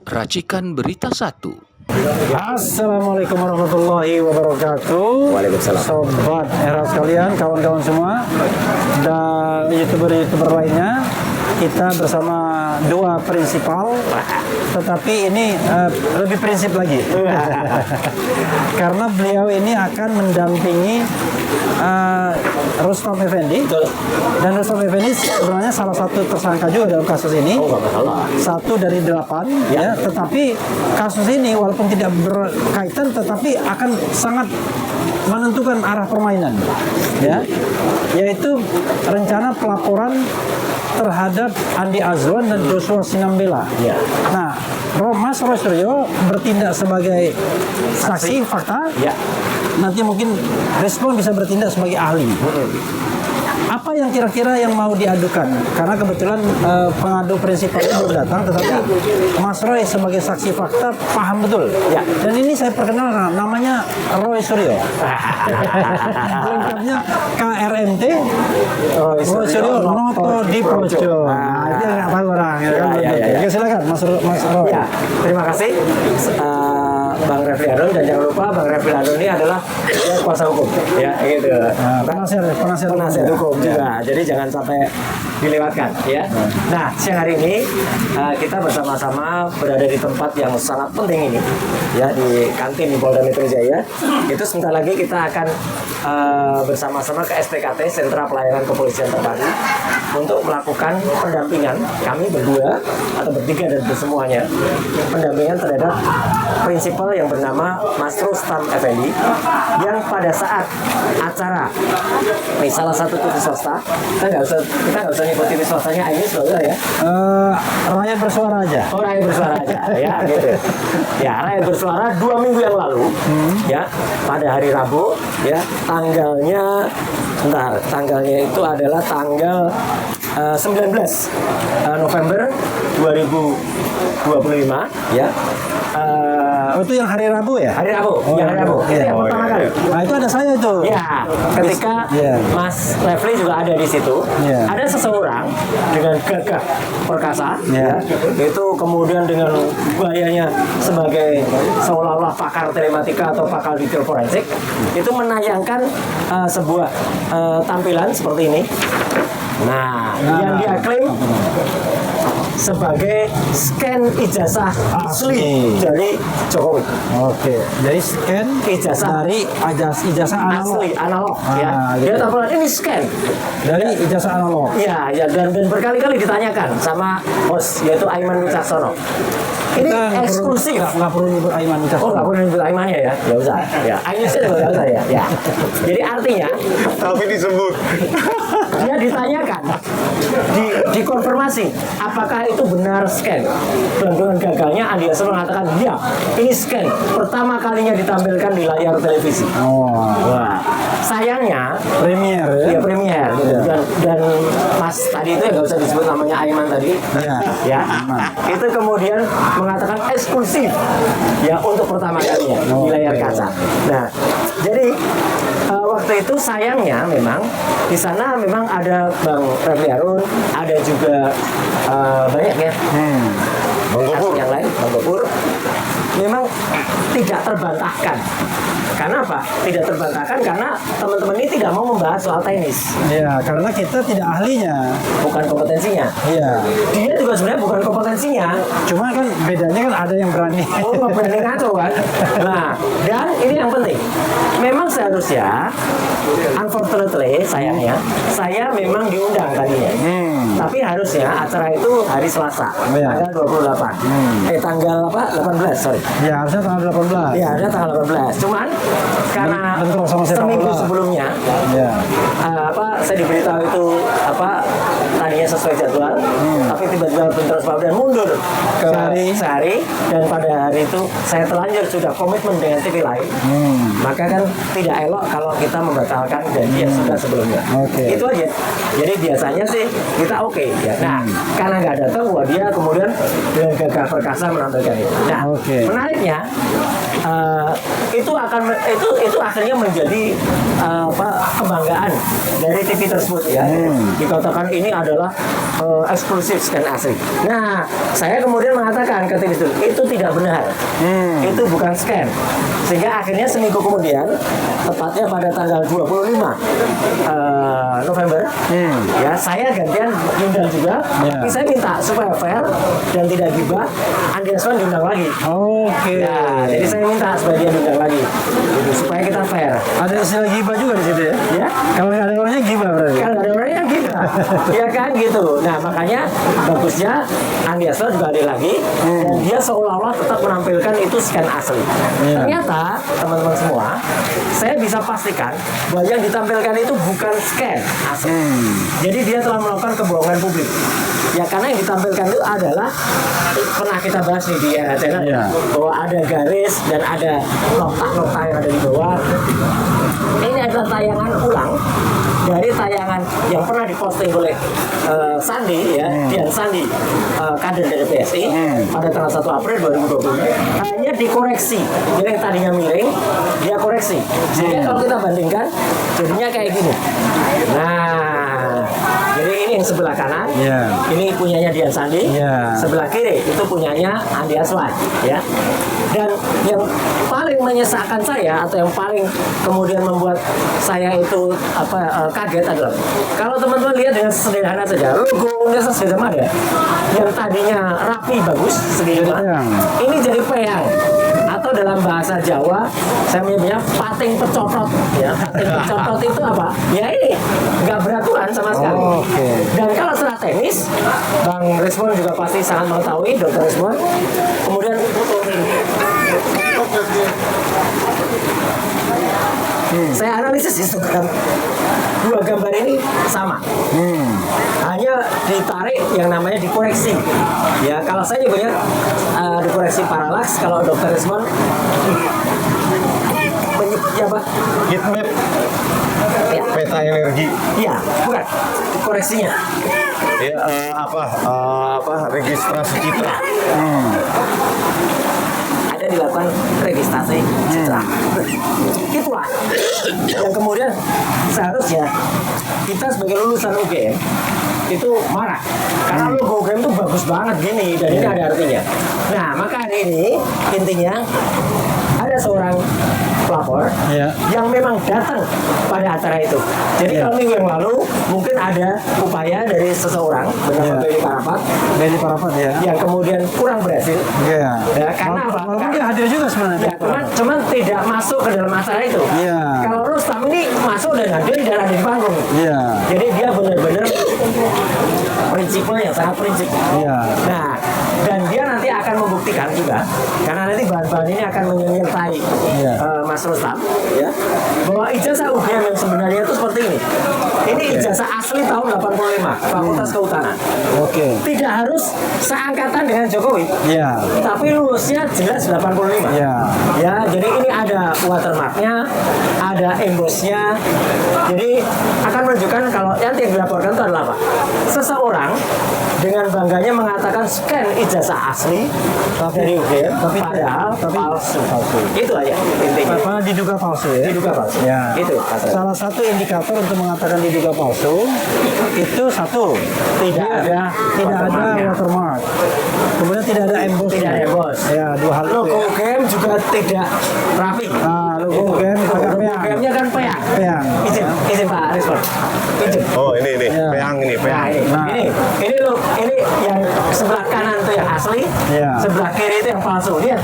Racikan Berita 1. Assalamualaikum warahmatullahi wabarakatuh. Waalaikumsalam. Sobat era sekalian, kawan-kawan semua, dan youtuber-youtuber lainnya, kita bersama dua prinsipal, tetapi ini lebih prinsip lagi. Karena beliau ini akan mendampingi Rustam Effendi, dan Rustam Effendi sebenarnya salah satu tersangka juga dalam kasus ini. Satu dari 8, ya. Tetapi kasus ini walaupun tidak berkaitan, tetapi akan sangat menentukan arah permainan, ya, yaitu rencana pelaporan terhadap Andi Azwan dan Joshua Sinambela. Ya. Nah, Mas Roy Suryo bertindak sebagai saksi fakta. Ya. Nanti mungkin Respon bisa bertindak sebagai ahli. Apa yang kira-kira yang mau diadukan? Karena kebetulan pengadu prinsipalnya belum datang, tetapi Mas Roy sebagai saksi fakta paham betul. Ya. Dan ini saya perkenalkan, namanya Roy Suryo. Lengkapnya KRMT Roy Suryo Noto Dipojo. Nah, itu yang nggak tahu orang. Ya, kan? Oke, silakan Mas Roy. Ya, terima kasih Bang Refli Harun, dan jangan lupa Bang Refli Harun ini adalah kuasa hukum, ya gitu. Penasihat hukum juga. Jadi jangan sampai dilewatkan, ya. Nah, siang hari ini kita bersama-sama berada di tempat yang sangat penting ini, ya, di kantin Polda Metro Jaya. Itu sebentar lagi kita akan bersama-sama ke SPKT, Sentra Pelayanan Kepolisian Terpadu, untuk melakukan pendampingan kami berdua atau bertiga dan bersemuanya, pendampingan terhadap prinsipal yang bernama Mas Rustam Effendi, yang pada saat acara nih salah satu TV swasta, kita nggak usah nyebut TV swastanya, ini sudah ya. Rakyat bersuara aja. Oh, rakyat bersuara aja, ya gitu. Ya, rakyat bersuara 2 minggu yang lalu, ya, pada hari Rabu, ya, tanggalnya itu adalah tanggal 19 November 2025, ya. Itu yang hari Rabu ya? Hari Rabu, yang hari Rabu. Itu yang pertama kali. Nah, itu ada saya itu. Ya, ketika Mas Refli juga ada di situ, ada seseorang dengan gagah perkasa, ya, itu kemudian dengan gayanya sebagai seolah-olah pakar telematika atau pakar detail forensik, itu menayangkan sebuah tampilan seperti ini. Nah, yang dia klaim sebagai scan ijazah asli dari Jokowi. Oke, jadi scan ijazah dari ijazah analog. Asli analog, ya. Gitu. Dia tampilan ini scan Dari ijazah analog. ya, dan berkali-kali ditanyakan sama bos, yaitu Aiman Wicaksono. Ini eksklusif. Nggak perlu nyebut Aiman Wicaksono. Oh, nggak perlu nyebut Aimannya ya? Nggak usah. Ya, Aiman sih nggak usah ya. Ya. Jadi artinya, tapi disebut. dia ditanyakan, dikonfirmasi apakah itu benar scan. Dan dengan gagalnya Andi Azwan mengatakan, ya, ini scan. Pertama kalinya ditampilkan di layar televisi. Oh, Wah, sayangnya premier ya? ya premier gitu. Dan Mas tadi itu ya nggak usah disebut namanya Aiman tadi, ya, itu kemudian mengatakan eksklusif, ya, untuk pertama kalinya di layar kaca. Nah, jadi waktu itu sayangnya memang di sana memang ada Bang Refli Harun, ada juga banyak ya, yang lain, Bang Gopur, memang tidak terbantahkan. Karena apa? Tidak terbantahkan karena teman-teman ini tidak mau membahas soal tenis. Iya, karena kita tidak ahlinya. Bukan kompetensinya. Iya. Dia juga sebenarnya bukan kompetensinya. Cuma kan bedanya kan ada yang berani. Oh, nggak berani ngaco kan? Nah, dan ini yang penting. Memang seharusnya, unfortunately, sayangnya, saya memang diundang tadinya. Tapi harusnya acara itu hari Selasa, tanggal 28. Tanggal apa? 18, sorry. Ya, harusnya tanggal 18. Ya, ada tanggal 18. Cuman karena seminggu sebelumnya, saya diberitahu itu tadinya sesuai jadwal, tapi tiba-tiba bentrok sebab dan mundur ke sehari, dan pada hari itu saya terlanjur sudah komitmen dengan TV lain. Maka kan tidak elok kalau kita membatalkan janji yang sudah sebelumnya. Itu aja. Jadi biasanya sih kita oke, ya. Nah, karena nggak datang, dia kemudian dengan gagah perkasa menampilkan itu. Nah, menariknya itu akhirnya menjadi kebanggaan dari TV tersebut, ya. Dikatakan ini adalah eksklusif scan asli. Nah, saya kemudian mengatakan ke tim itu tidak benar. Itu bukan scan. Sehingga akhirnya seminggu kemudian, tepatnya pada tanggal 25 November, ya saya gantian diundang juga. Tapi saya minta supaya fair dan tidak gibah, Andi Aswan diundang lagi. Oke. Ya, jadi saya minta supaya dia diundang lagi, gitu, supaya kita fair. Ada istilah gibah juga di situ ya? Ya, Kalau nggak ada orangnya gibah berarti. kan ada orangnya gitu, ya kan gitu. Nah makanya bagusnya Andi Aswan juga ada lagi, dan dia seolah-olah tetap menampilkan itu scan asli. Ternyata teman-teman semua, saya bisa pastikan bahwa yang ditampilkan itu bukan scan asli. Jadi dia telah melakukan kebohongan publik. Ya karena yang ditampilkan itu adalah pernah kita bahas nih di channel bahwa ada garis dan ada nota-nota yang ada di bawah. Ini adalah tayangan ulang dari tayangan yang pernah diposting oleh Sandi ya, Dian Sandi, kader dari PSI pada tanggal 1 April 2020. Hanya dikoreksi. Jadi yang tadinya miring, dia koreksi. Sehingga kalau kita bandingkan, jadinya kayak gini. Nah, jadi ini yang sebelah kanan, ini punyanya Dian Sandi, sebelah kiri itu punyanya Andi Aswan, ya. Dan yang paling menyesalkan saya atau yang paling kemudian membuat saya itu kaget adalah kalau teman-teman lihat dengan sederhana saja, logonya sederhana ya, yang tadinya rapi bagus segini, ini jadi peyang. Atau dalam bahasa Jawa saya menyebutnya pating pecotot ya. Pating pecotot itu apa? Ya ini nggak beraturan sama sekali. Dan kalau secara teknis, Bang Rismon juga pasti sangat mengetahui, Dr. Rismon. Kemudian saya analisis histogram dua gambar ini sama. Hanya ditarik yang namanya dikoreksi. Ya kalau saya nyebutnya dikoreksi paralaks, kalau Dr. Rismon menyebutnya apa? Heat map, Ya. peta energi. Iya, bukan koreksinya. Ya, registrasi citra. Ada dilakukan registrasi citra. Itulah yang kemudian seharusnya kita sebagai lulusan UGM itu marah karena logo UGM itu bagus banget gini dan ini ada artinya. Nah maka hari ini intinya ada seorang pelapor yang memang datang pada acara itu. Jadi kalau minggu yang lalu mungkin ada upaya dari seseorang bernama Benny Parapat yang kemudian kurang berhasil. Ya, karena apa? Walaupun dia hadir juga sebenarnya. Ya, cuman tidak masuk ke dalam acara itu. Kalau Rustam ini masuk dan hadir dan ada di panggung. Jadi dia benar-benar prinsipnya yang sangat prinsip. Nah, dan dia nanti akan membuktikan juga, karena nanti bahan-bahan ini akan menyertai Mas Rustam, ya, bahwa ijazah UGM yang sebenarnya itu seperti ini. Ini ijazah asli tahun 85, Fakultas Kehutanan. Tidak harus seangkatan dengan Jokowi, tapi lulusnya jelas 85. Ya, jadi ini ada watermarknya, ada embossnya. Jadi akan menunjukkan kalau nanti yang dilaporkan itu adalah apa? Seseorang dengan bangganya mengatakan scan ijazah asli dari UGM, padahal palsu. Itu aja intinya. Apa diduga palsu ya? Diduga palsu. Itu. Salah satu indikator untuk mengatakan diduga palsu itu satu tidak ada watermark. Kemudian tidak ada emboss. Tidak ada emboss. Ya, dua hal itu. Logo UGM juga tidak rapi. Logo UGM pakai peyang. UGM-nya kan peyang. Izin Pak Rismon. Izin. Oh ini peyang ini peyang. Ini yang sebelah kanan itu yang asli, sebelah kiri itu yang palsu. Lihat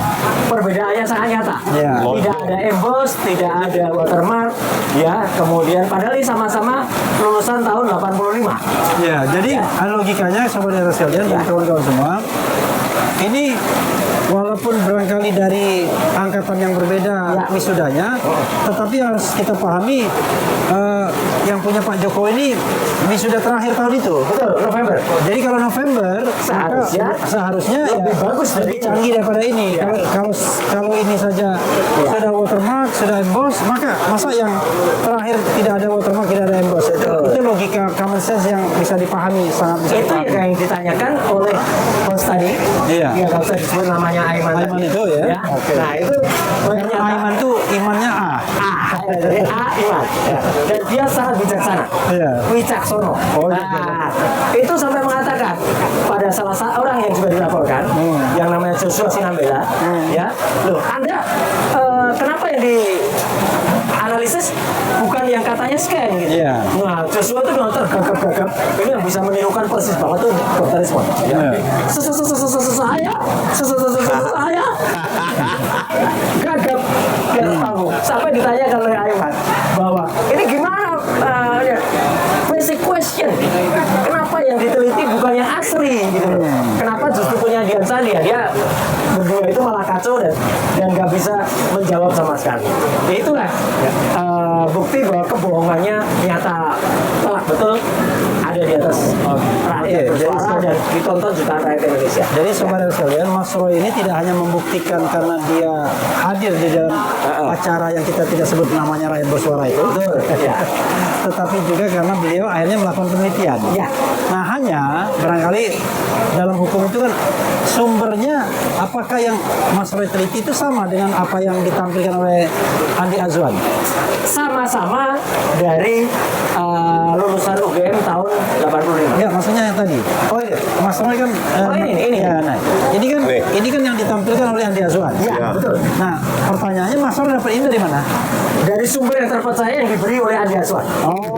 perbedaannya sangat nyata. Tidak ada emboss, tidak ada watermark, ya. Kemudian padahal ini sama-sama lulusan tahun 85. Jadi logikanya saudara sekalian dan kawan-kawan semua, ini walaupun barangkali dari angkatan yang berbeda wisudanya, tetapi harus kita pahami yang punya Pak Jokowi ini wisuda terakhir tahun itu. Betul, November. Jadi kalau November seharusnya lebih bagus dari canggih daripada ini. Kalau ini saja sudah watermark, sudah emboss, masa yang terakhir tidak ada watermark, tidak ada emboss. Itu logika common sense yang bisa dipahami, sangat bisa itu dipahami. yang ditanyakan oleh host tadi. Ya kalau saya disebut namanya Aiman itu ya. Nah itu Aiman tuh imannya A. Dari A Iman. Ya. Dan dia sangat bijaksana. Iya. Wicaksono. Oh, Nah, itu sampai mengatakan pada salah satu orang yang juga dilaporkan, yang namanya Joshua Sinambela, ya, loh, Anda kenapa yang di analisis bukan yang katanya scan gitu? Iya. Nah, Joshua tuh dengan tergagap-gagap, ini yang bisa menirukan persis banget tuh Dr. Rismon. Ya. Saya gagap di atas panggung sampai ditanyakan oleh Aiman bahwa ini gimana ya, basic question, kenapa yang diteliti bukan yang asli gitu loh, kenapa justru punya Dian Sandi ya, dia berdua itu malah kacau dan nggak bisa menjawab sama sekali. Ya itulah bukti bahwa kebohongannya nyata telak betul ada di atas rakyat bersuara dan ditonton jutaan rakyat Indonesia. Jadi saudara sekalian, Mas Roy ini tidak hanya membuktikan karena dia hadir di dalam acara yang kita tidak sebut namanya rakyat bersuara itu, Ya. tetapi juga karena beliau akhirnya melakukan penelitian. Ya. Nah, hanya barangkali dalam hukum itu kan sumbernya apakah yang Mas Roy teliti itu sama dengan apa yang ditampilkan oleh Andi Azwan? Sama-sama dari lulusan UGM tahun 85. Ya, maksudnya yang tadi. Oh iya. Mas Roy kan ini. Ya, nah, Nih. ini kan yang ditampilkan oleh Andi Azwan. Ya, betul. Nah, pertanyaannya Mas Roy dapat ini dari mana? Dari sumber yang terpercaya yang diberi oleh Andi Aswan. Oh,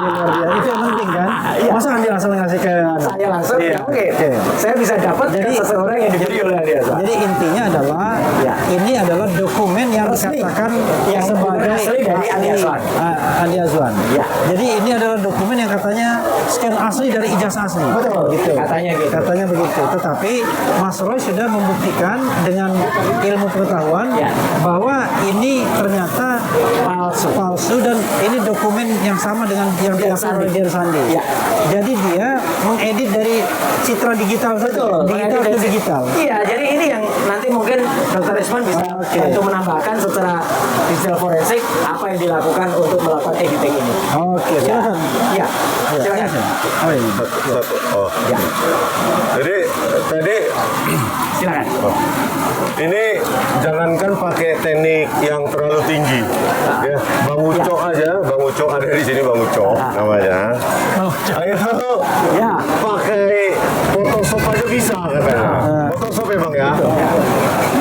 luar biasa. Itu yang penting kan? Masa Andi langsung ngasih ke Saya langsung, Iya. oke. Oke. Saya bisa dapat dari seseorang yang diberi oleh Andi Aswan. Jadi intinya adalah Ya. ini adalah dokumen yang Resmi. dikatakan Yang sebagai asli dari Andi Azwan. Andi Azwan. Ya. Jadi ini adalah dokumen yang katanya scan asli dari ijazah asli. Betul. Gitu. Katanya gitu. Katanya begitu. Tetapi Mas Roy sudah membuktikan dengan ilmu pengetahuan Ya. bahwa ini ternyata palsu dan ini dokumen yang sama dengan yang dilakukan oleh Dian Sandi. Ya. Jadi dia mengedit dari citra digital saja. Betul. Digital ke digital. Iya, jadi ini yang nanti mungkin Dr. Risman bisa Oke. bantu menambahkan secara digital forensik apa yang dilakukan untuk melakukan editing ini. Oke, silakan. Iya, silakan. Oh, iya. Satu. Oh. Ya, Jadi tadi silakan. ini jangankan pakai teknik yang terlalu tinggi, ya. Bang Ucok aja, Bang Ucok ada di sini, Bang Ucok namanya. Ayo Ya. pakai Photoshop aja bisa katanya. Photoshop ya Bang ya.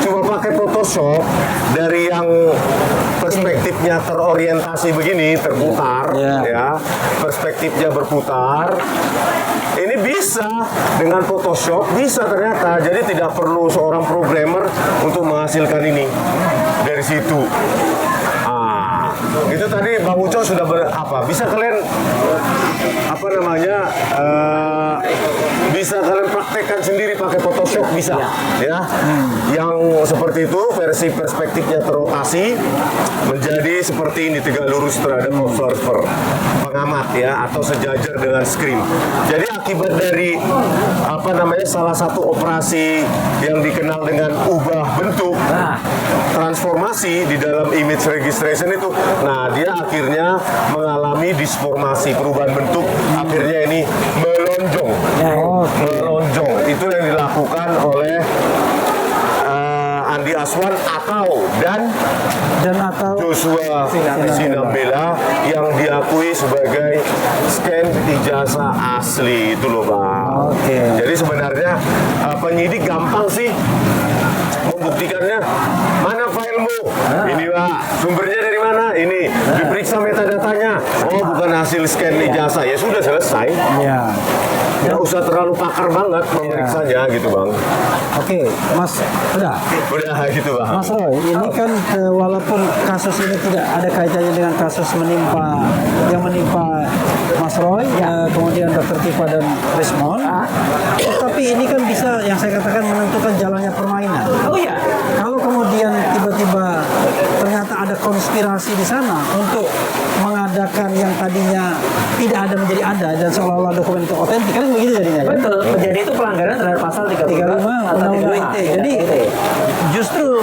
Coba pakai Photoshop dari yang perspektifnya terorientasi begini, terputar, ya. Perspektifnya berputar. Ini bisa dengan Photoshop, bisa ternyata. Jadi tidak perlu seorang programmer untuk menghasilkan ini dari situ. Itu tadi Bang Uco sudah bisa kalian bisa kalian praktekkan sendiri pakai Photoshop bisa ya. Yang seperti itu versi perspektifnya terotasi menjadi seperti ini, tegak lurus terhadap observer pengamat ya, atau sejajar dengan screen. Jadi akibat dari salah satu operasi yang dikenal dengan ubah bentuk transformasi di dalam image registration itu, nah dia akhirnya mengalami disformasi, perubahan bentuk, akhirnya ini melonjong. Melonjong itu yang dilakukan oleh Andi Aswan dan Joshua Sinambela yang diakui sebagai scan ijazah asli itu loh Bang. Jadi sebenarnya penyidik gampang sih membuktikannya. Mana filemu? Ini Pak, sumbernya dari mana? Ini diperiksa metadatanya. Oh, bukan hasil scan ijazah. Ya sudah selesai. Nggak usah terlalu pakar banget memeriksanya gitu Bang. Oke, Mas, udah gitu Bang. Mas Roy, ini kan walaupun kasus ini tidak ada kaitannya dengan kasus menimpa Mas Roy, kemudian Dr. Tifa dan Rismon, tapi ini kan bisa yang saya katakan menentukan jalannya permainan. Oh iya. Kalau kemudian tiba-tiba ternyata ada konspirasi di sana untuk mengadakan yang tadinya tidak ada menjadi ada dan seolah-olah dokumen itu otentik, kan begitu jadinya. Betul. Menjadi itu pelanggaran terhadap pasal 35 Undang-Undang ITE. Jadi justru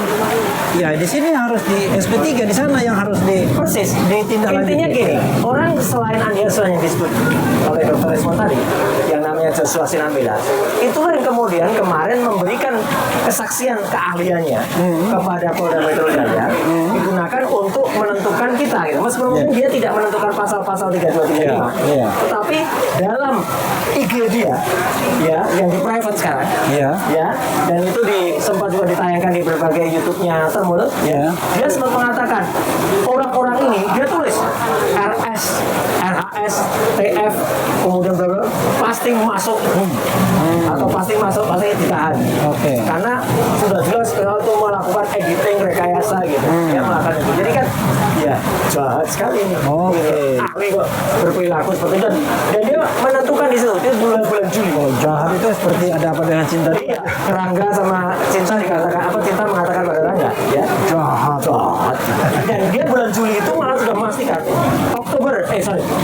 ya di sini harus di SP3, di sana yang harus Persis. ditindaklanjuti. Intinya gini, orang selain Andi yang disebut oleh Dr. Resmond tadi, yang namanya Joshua Sinambela, itulah yang kemudian kemarin memberikan kesaksian keahliannya kepada Polda Metro Jaya, digunakan untuk menentukan kita, gitu. Meskipun mungkin dia tidak menentukan pasal-pasal 3235, tetapi dalam IG dia, ya, yang di private sekarang, ya, dan itu sempat juga ditayangkan di berbagai YouTube-nya Termul, dia sempat mengatakan orang-orang ini dia tulis RS, RHS, TF, kemudian pasti masuk atau pasti ditahan. Karena sudah jelas kalau itu melakukan editing rekayasa gitu, dia melakukan itu. Jadi kan, ya jahat sekali ini. Ahli kok berperilaku seperti itu, dan dia menentukan di situ dia bulan-bulan Juli. Jahat itu seperti ada apa dengan cinta? Iya, Rangga sama Cinta dikatakan apa? Cinta mengatakan pada Rangga, ya jahat. Dan dia bulan Juli itu malah sudah memastikan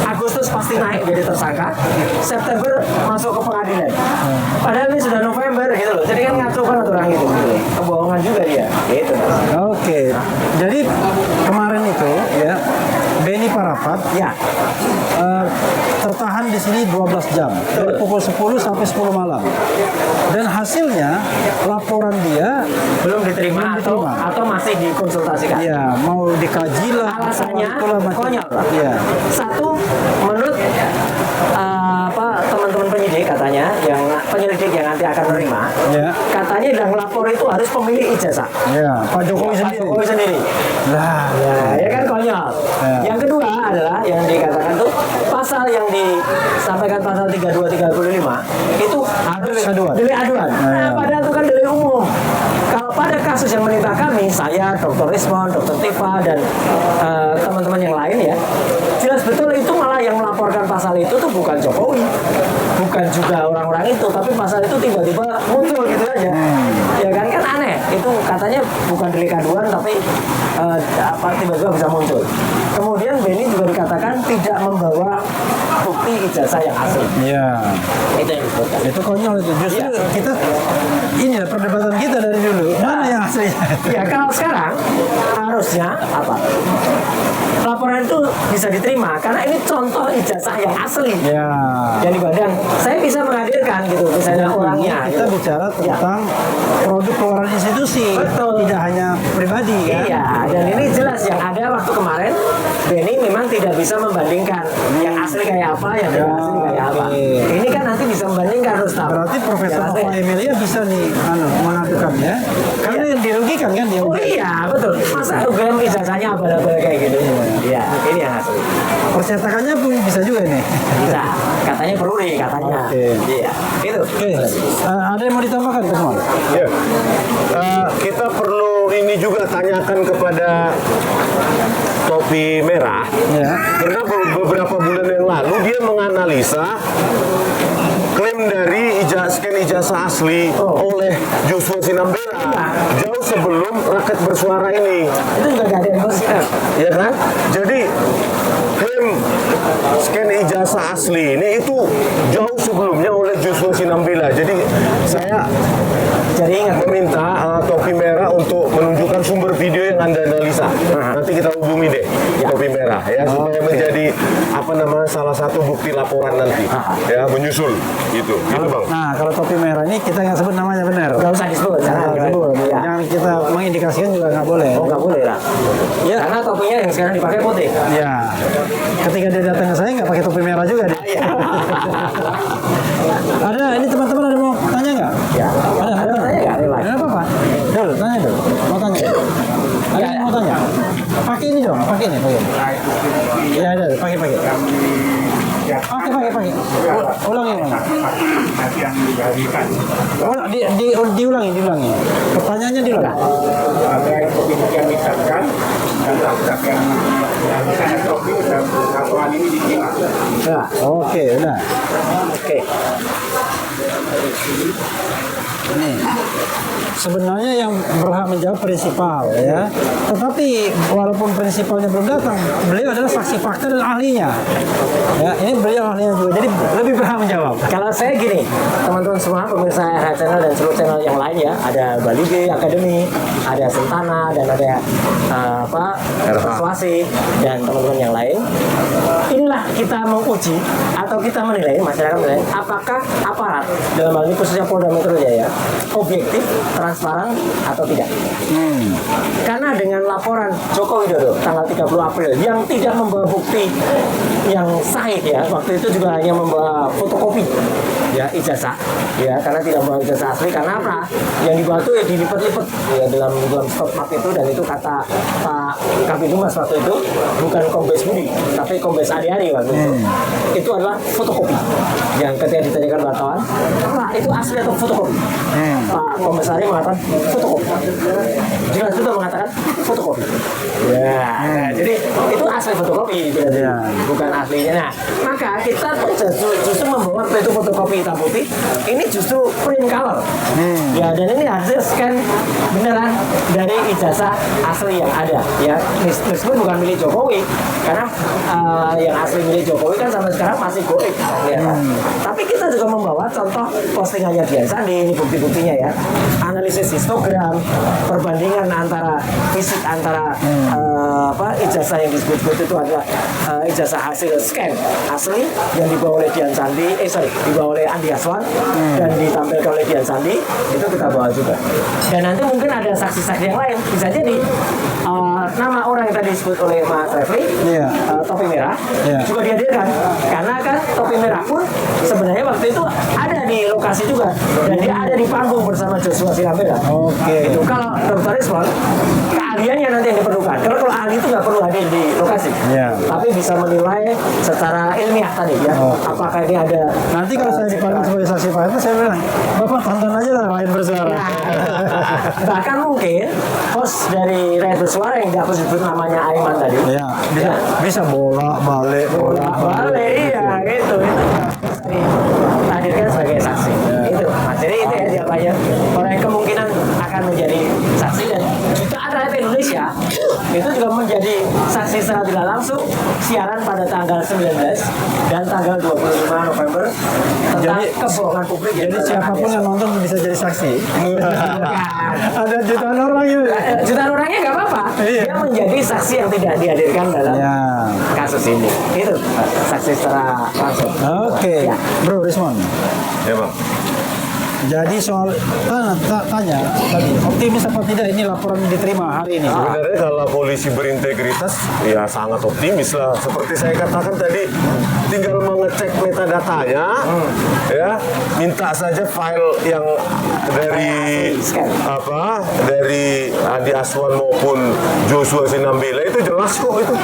Agustus pasti naik jadi tersangka, September masuk ke pengadilan. Padahal ini sudah November gitu loh. Jadi kan ngaco kan orang itu, gitu. Kebohongan juga dia. Gitu. Jadi kemarin itu ya Beni Parapat tertahan di sini 12 jam dari pukul 10 sampai 10 malam. Dan hasilnya laporan dia belum diterima atau masih dikonsultasikan. Ya, mau dikaji lah. Alasannya konyol. Iya. Satu, menurut teman-teman penyidik katanya, yang penyelidik yang nanti akan menerima, katanya yang lapor itu harus pemilik ijazah. Pak Jokowi sendiri. Ya kan konyol. Yang kedua adalah yang dikatakan tuh pasal yang disampaikan pasal 3235 itu harus delik aduan. Padahal itu kan delik umum. Kalau pada kasus yang menimpa kami, saya, Dr. Resmond, Dr. Tifa, dan teman-teman yang lain ya, jelas betul itu malah yang melaporkan pasal itu tuh bukan Jokowi, bukan juga orang-orang itu, tapi pasal itu tiba-tiba muncul gitu aja. Ya kan aneh. Itu katanya bukan delik aduan, tapi tiba-tiba bisa muncul. Kemudian Beni juga dikatakan tidak membawa bukti ijazah yang asli. Itu yang disebutkan. Itu konyol itu. Justru kita ini perdebatan kita dari dulu. Mana yang asli? Ya kalau sekarang harusnya apa? Laporan itu bisa diterima karena ini contoh ijazah yang asli. Yang dipandang. Saya bisa menghadirkan gitu misalnya orangnya. Kita bicara tentang produk keluaran institusi. Betul. Tidak hanya pribadi kan? Iya, dan ini jelas yang ada waktu kemarin Beni memang tidak bisa membandingkan yang asli kayak apa, yang tidak asli kayak apa. Ini kan nanti bisa membandingkan Rustam. Berarti Profesor Nova Emilia bisa nih mengadukan ya? Karena yang dirugikan kan dia. Iya, betul. Masa UGM ijazahnya abal-abal kayak gitu. Iya, ini yang asli. Percetakannya pun bisa juga nih. Bisa. Katanya peruri katanya. Iya, itu. Ada yang mau ditambahkan teman? Ya. Kita perlu ini juga tanyakan kepada Topi Merah. Karena beberapa bulan yang lalu dia menganalisa klaim dari scan ijazah asli oleh Joshua Sinambela jauh sebelum Rakyat Bersuara ini. Itu juga gak ada yang konsisten. Ya kan? Jadi klaim scan ijazah asli ini itu jauh sebelumnya oleh Joshua Sinambela. Jadi saya ingat meminta Topi Merah untuk menunjukkan sumber video yang Anda analisa. Nanti kita hubungi deh Topi Merah ya supaya menjadi salah satu bukti laporan nanti ya menyusul gitu Bang. Nah kalau Topi Merah ini kita nggak sebut namanya benar. Nggak usah disebut. Jangan kita mengindikasikan juga nggak boleh. Nggak boleh lah. Ya. Karena topinya yang sekarang dipakai putih. Ya. Ketika dia datang ke saya nggak pakai topi merah juga deh. Ada ini teman-teman ada mau tanya nggak? Ya. Ada tanya nggak? Ada apa-apa? Dulu tanya dulu. Mau tanya? Ada yang mau tanya? Pakai ini dong. Pakai ini. Ya ada. Pakai. Pakai. Ulangi. Diulangi. Pertanyaannya diulangi. Ada yang demikian misalkan dan yang misalnya topi laporan ini diterima. Oke, udah. Oke. Ini sebenarnya yang berhak menjawab prinsipal ya. Tetapi walaupun prinsipalnya belum datang, beliau adalah saksi fakta dan ahlinya. Ya, ini beliau ahlinya juga. Jadi lebih berhak menjawab. Kalau saya gini, teman-teman semua pemirsa RH Channel dan seluruh channel yang lain ya, ada Bali G Academy, ada Sentana dan ada Persuasi dan teman-teman yang lain. Inilah kita menguji atau kita menilai, masyarakat menilai apakah aparat dalam hal ini khususnya Polda Metro Jaya objektif, transparan atau tidak. Karena dengan laporan Joko Widodo tanggal 30 April yang tidak membawa bukti yang sahih ya, waktu itu juga hanya membawa fotokopi ya ijazah ya, karena tidak membawa ijazah asli. Karena apa? Yang dibawa itu ya dilipat-lipat ya dalam stok map itu, dan itu kata Pak Kabitumas waktu itu bukan Kombes Budi tapi Kombes Adi-Ari waktu itu adalah fotokopi. Yang ketika ditanyakan wartawan, Pak itu asli atau fotokopi? Pak Kombes Adi mengatakan fotokopi. Jelas itu mengatakan fotokopi. Ya, nah, jadi itu asli fotokopi bukan aslinya. Nah, maka kita justru membawa itu fotokopi hitam putih. Ini justru print color. Ya, dan ini hasil scan beneran dari ijazah asli yang ada. Ya, meskipun bukan milik Jokowi, karena yang asli milik Jokowi kan sampai sekarang masih goib. Ya, kan? Tapi kita juga membawa contoh postingannya Dian Sandi, ini bukti-buktinya ya. Analisis histogram, perbandingan antara fisik antara ijazah yang disebut-sebut itu adalah ijazah hasil scan asli yang dibawa oleh Dian Sandi, dibawa oleh Andi Aswan dan ditampilkan oleh Dian Sandi, itu kita bawa juga. Dan nanti mungkin ada saksi-saksi yang lain, bisa jadi nama orang yang tadi disebut oleh Mas Refli, topi merah, juga dihadirkan. Karena kan topi merah pun sebenarnya waktu itu ada di lokasi juga, dan dia ada di panggung bersama Joshua Sinambela. Itu kalau Dr. Rizwan, keahliannya nanti yang diperlukan. Karena kalau ahli itu nggak perlu hadir di lokasi, tapi bisa menilai secara ilmiah tadi ya. Apakah ini ada? Nanti kalau saya dipanggil sebagai saksi fakta, saya bilang, Bapak tonton aja lah Rakyat Bersuara. Bahkan mungkin host dari Rakyat Bersuara yang tidak disebut namanya Aiman tadi, bisa bolak-balik, iya gitu. Hadirkan sebagai saksi. Itu. Nah, jadi itu ya jawabannya. Orang yang kemungkinan akan menjadi saksi, dan juga ada Rakyat Indonesia itu juga menjadi saksi secara tidak langsung siaran pada tanggal 19 dan tanggal 25 November tentang kebohongan publik. Jadi siapapun yang nonton bisa jadi saksi. Ada jutaan orang itu. Jutaan orangnya nggak apa-apa. Dia menjadi saksi yang tidak dihadirkan dalam kasus ini. Itu saksi secara langsung. Oke. Bro Rizwan. Ya bang. Jadi soal tanya tadi, optimis apa tidak ini laporan yang diterima hari ini? Sebenarnya kalau polisi berintegritas, ya sangat optimis lah. Seperti saya katakan tadi, tinggal mengecek metadatanya, ya, minta saja file yang dari dari Andi Aswan maupun Joshua Sinambela itu jelas kok itu.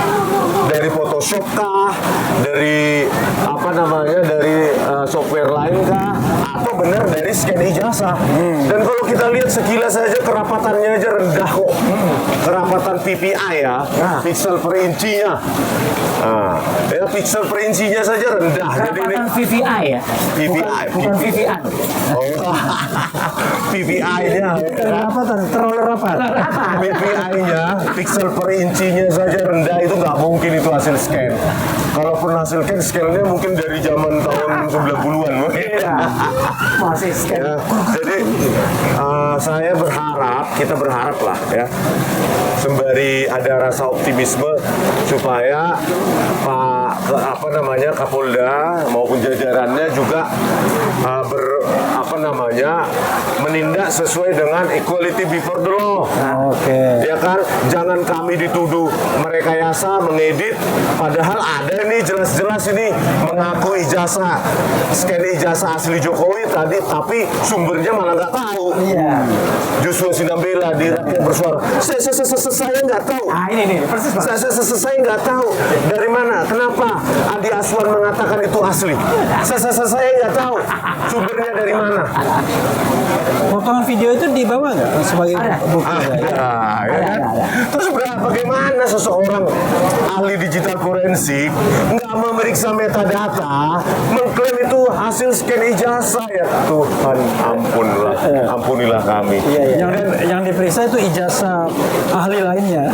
Dari Photoshop kah, dari dari software lain kah, atau benar dari scan ijazah. Dan kalau kita lihat sekilas saja kerapatannya aja rendah kok. Kerapatan PPI ya, pixel per inchinya. Ya pixel per inchinya saja rendah. Jadi ini VVI ya? PPI. Bukan VVI. PPI-nya. Kerapatan, terlalu rapat. PPI-nya, pixel per inchinya saja rendah, itu nggak mungkin itu hasil scan. Kalaupun hasil scan-nya mungkin dari zaman tahun 90-an. Masih scan. Ya, jadi saya berharap, kita berharap lah ya, sembari ada rasa optimisme supaya Kapolda maupun jajarannya juga menindak sesuai dengan equality before the law. Ya kan, jangan kami dituduh merekayasa, mengedit, padahal ada nih jelas-jelas ini mengaku ijazah, scan ijazah asli Jokowi tadi, tapi sumbernya malah nggak tahu. Joshua Sinambela di Rakyat Bersuara, saya nggak tahu. Ini persis Pak. Saya nggak tahu dari mana, kenapa Andi Aswan mengatakan itu asli. Saya nggak tahu sumbernya dari mana? Potongan video itu dibawa nggak sebagai bukti? Ya kan? Terus bagaimana seseorang ahli digital forensik nggak memeriksa metadata, mengklaim itu hasil scan ijazah? Ya Tuhan, ampunilah kami. Yang diperiksa itu ijazah ahli lainnya.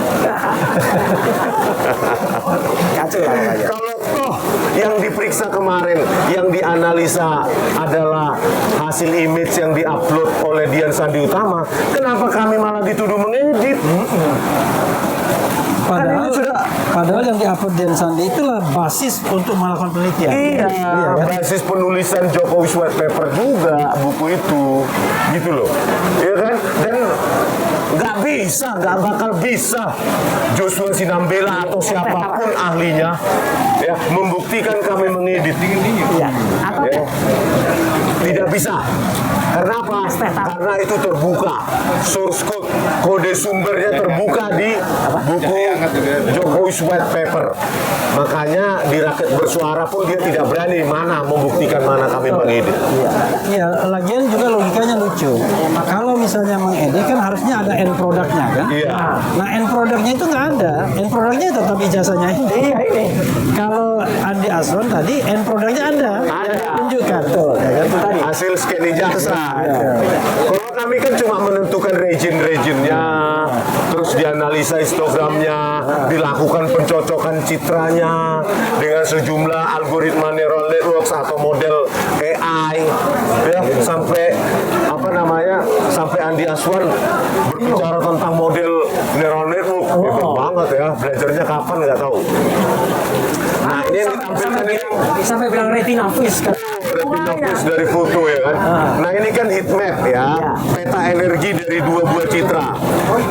Kacau lah makanya. Kalau toh yang diperiksa kemarin, yang dianalisa adalah hasil image yang diupload oleh Dian Sandi Utama, kenapa kami malah dituduh mengedit? Padahal yang diupload Dian Sandi itulah basis untuk melakukan penelitian. Iya, kan? basis penulisan Jokowi White Paper juga buku itu, gitu loh, iya kan? Dan nggak bakal bisa Joshua Sinambela atau siapapun ahlinya ya membuktikan kami mengedit. Iya. Ya. Tidak bisa. Karena apa? Karena itu terbuka. Source code, kode sumbernya terbuka di buku Jokowi's White Paper. Makanya di Rakyat Bersuara pun dia tidak berani membuktikan mana kami mengedit. Iya, lagian juga logikanya lucu. Kalau misalnya mengedit kan harusnya ada end produknya kan? Iya. Nah, end produknya itu nggak ada. End produknya tetap ijazahnya ini. Iya ini. Kalau Andi Aswan tadi end produknya ada. Tunjukkan. Tuh, ya kan? Itu tadi. Hasil scan ijazah. Kalau kami kan cuma menentukan region-regionnya, terus dianalisa histogramnya, dilakukan pencocokan citranya dengan sejumlah algoritma neural networks atau model AI, ya sampai sampai Andi Aswan berbicara tentang model neural network, hebat banget ya, belajarnya kapan nggak tahu. Nah ini yang ditampilkan ini. Sampai bilang retina fish kan. Retinopus dari foto ya kan. Nah ini kan heat map ya, peta energi dari dua buah citra.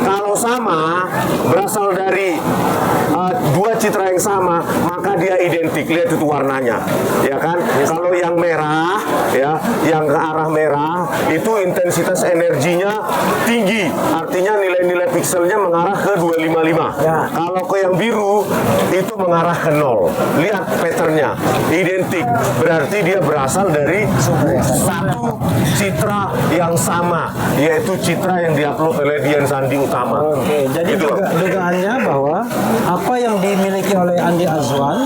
Kalau sama, berasal dari dua citra yang sama, maka dia identik. Lihat itu warnanya, ya kan. Kalau yang merah, ya, yang ke arah merah itu intensitas energinya tinggi, artinya nilai-nilai pikselnya mengarah ke 255. Kalau ke yang biru itu mengarah ke 0. Lihat patternnya, identik. Berarti dia berasal dari satu citra yang sama, yaitu citra yang diupload oleh Dian Sandi Utama. Oke, jadi Gitu. dugaannya bahwa apa yang dimiliki oleh Andi Azwan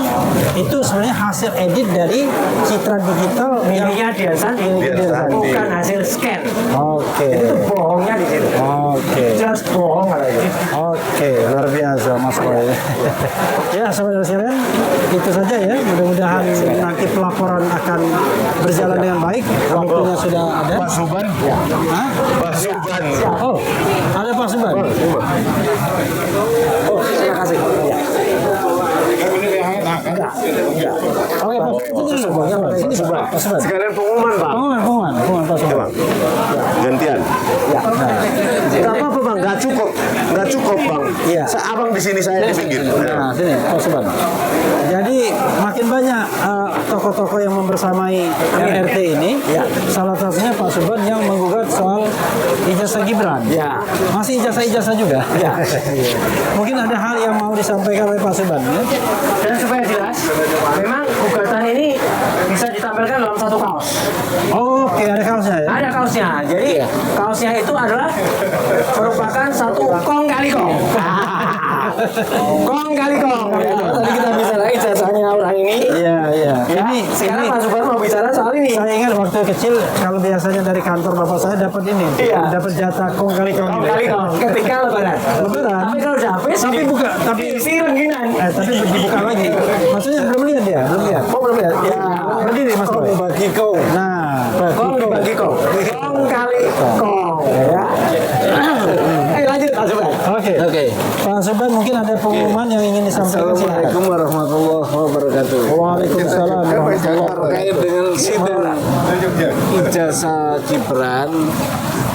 itu sebenarnya hasil edit dari citra digital Miliknya Dian Sandi. Bukan hasil scan. Oke. Itu bohongnya di situ. Oke. Jelas bohong katanya. Oke, luar biasa Mas Boy. Ya, saudara sekalian, itu saja ya. Mudah-mudahan nanti pelaporan akan berjalan dengan baik. Waktunya sudah ada. Pak Suban, Hah? Pak Suban. Oh, ada Pak Suban. Oh, terima kasih. Ya. Oke, Pak. Sini dulu, Bang. Sini, Pak. Pak Suban. Sekalian pengumuman Pak. Pengumuman Pak Itu, Suban. Bang. Gantian. Gak apa-apa Bang, gak cukup Bang. Iya. Abang di sini, saya di pinggir. Nah, sini, Pak Suban. Jadi makin banyak tokoh-tokoh yang membersamai RT ini. Salah satunya Pak Suban yang menggugat soal ijazah Gibran. Ya. Masih ijazah juga. Ya. Mungkin ada hal yang mau disampaikan oleh Pak Suban. Ya? Dan supaya jelas, memang gugatan ini bisa ditampilkan dalam satu kaos. Oke, ada kaosnya ya. Ada kaosnya. Jadi kaosnya itu adalah merupakan satu kong kali kong. Kong kali kong. Ya, tadi kita bicara ijazahnya orang ini. Iya, iya. Ya, sekarang Pak Suban mau bicara soal ini. Saya ingat waktu kecil kalau biasanya dari kantor bapak saya dapat ini, Iya. dapat jatah kong kali kong. Kong kali kong. Ketika lebaran. Lebaran. Tapi kalau udah habis, tapi isi rengginan. Tapi dibuka lagi. Maksudnya belum lihat dia, belum lihat. Oh belum lihat. Ya. Berdiri Mas Boy. Bagi kong. Nah, Kong dibagi kong. Kong kali kong. Ya. Lanjut Pak Suban. Oke. Pak Suban mungkin ada pengumuman yang ingin disampaikan. Assalamualaikum warahmatullahi wabarakatuh. Waalaikumsalam warahmatullahi wabarakatuh. Terkait dengan sidang ijazah Gibran,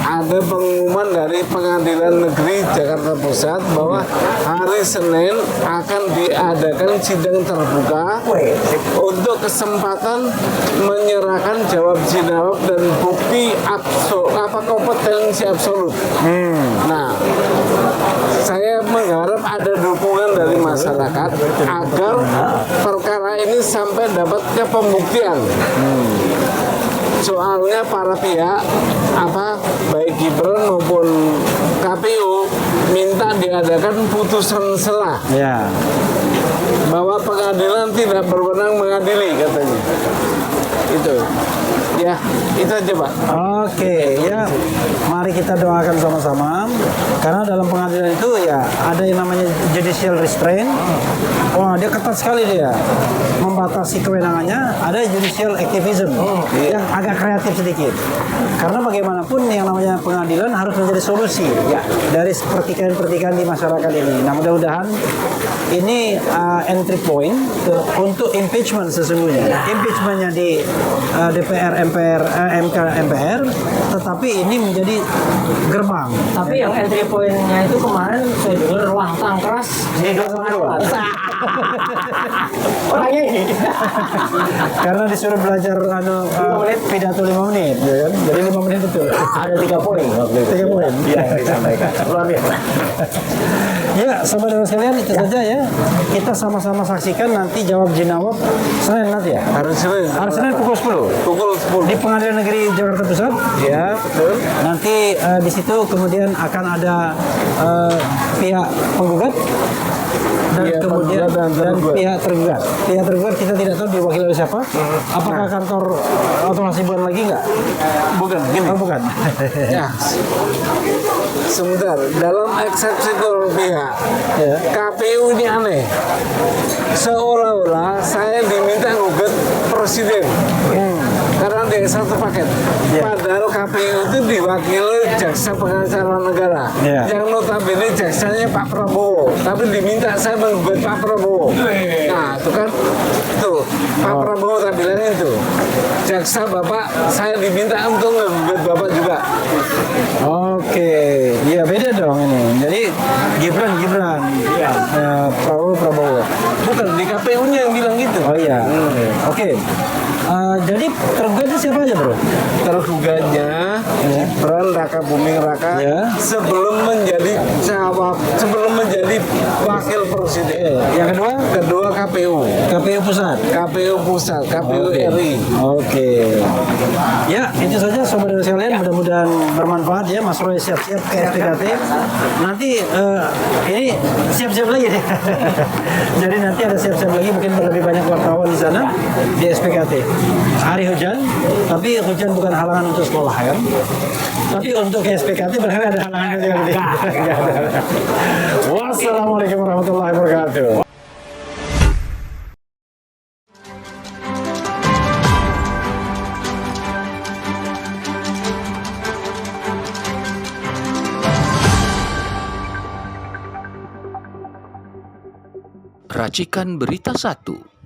ada pengumuman dari Pengadilan Negeri Jakarta Pusat bahwa hari Senin akan diadakan sidang terbuka untuk kesempatan menyerahkan jawab dan bukti kompetensi absolut. Nah, saya mengharap ada dukungan dari masyarakat agar perkara ini sampai dapat ke pembuktian. soalnya para pihak baik Gibran maupun KPU minta diadakan putusan selah Ya. bahwa pengadilan tidak berwenang mengadili katanya. Itu ya, itu aja Pak. Oke, ya, mari kita doakan sama-sama karena dalam pengadilan itu ya ada yang namanya judicial restraint. Wah, dia ketat sekali dia membatasi kewenangannya. Ada judicial activism yang agak kreatif sedikit. Karena bagaimanapun yang namanya pengadilan harus menjadi solusi ya dari pertikaian-pertikaian di masyarakat ini. Nah, mudah-mudahan ini entry point untuk impeachment sesungguhnya. Impeachmentnya di DPR, MPR, MK, MPR, tetapi ini menjadi gerbang. Tapi yang entry point-nya itu kemarin saya dengar lantang keras di 2,2. Orangnya ini. Karena disuruh belajar pidato 5 menit, ya kan? Jadi 5 menit itu Ada 3 poin waktu itu. 3 poin. Iya, yang disampaikan. Luar biasa. Ya, saudara sekalian itu saja ya. Kita sama-sama saksikan nanti jawab jinawab Senin nanti ya. Hari Senin. Hari Senin pukul 10. Pukul 10. Di Pengadilan Negeri Jakarta Pusat. Ya, betul. Nanti di situ kemudian akan ada pihak penggugat dan Pihak kemudian penggugat dan tergugat. pihak tergugat. Pihak tergugat kita tidak tahu diwakili oleh siapa. Apakah kantor otomasi bukan lagi nggak? Bukan, gini. Oh, bukan. Ya, sebentar. Dalam eksepsi kedua pihak, Ya. KPU ini aneh. Seolah-olah saya diminta ngugat presiden. Karena dia satu paket. Ya. Padahal KPU itu diwakili jaksa pengacara negara. Ya. Yang notabene jaksanya Pak Prabowo. Tapi diminta saya menggugat Pak Prabowo. Nah, itu kan. Tuh, Pak Prabowo tampilannya itu. Jaksa Bapak, saya diminta untuk menggugat Bapak juga. Oke, ya beda dong ini. Jadi Gibran, Prabowo. Bukan, di KPU-nya yang bilang gitu. Oh iya. Oke. Jadi tergugatnya siapa aja bro? Tergugatnya Gibran Raka Buming Raka Ya. sebelum menjadi wakil presiden. Yang Kedua KPU. KPU Pusat. KPU Pusat, KPU RI. Oke. Ya, itu saja saudara sekalian. Mudah-mudahan bermanfaat ya. Mas Roy siap-siap ke SPKT. Nanti ini siap-siap lagi deh. Jadi nanti ada siap-siap lagi. Mungkin lebih banyak wartawan di sana di SPKT. Hari hujan, tapi hujan bukan halangan untuk sekolah kan. Tapi untuk ke SPKT berarti ada halangan juga. Wassalamualaikum warahmatullahi wabarakatuh. Racikan Berita 1.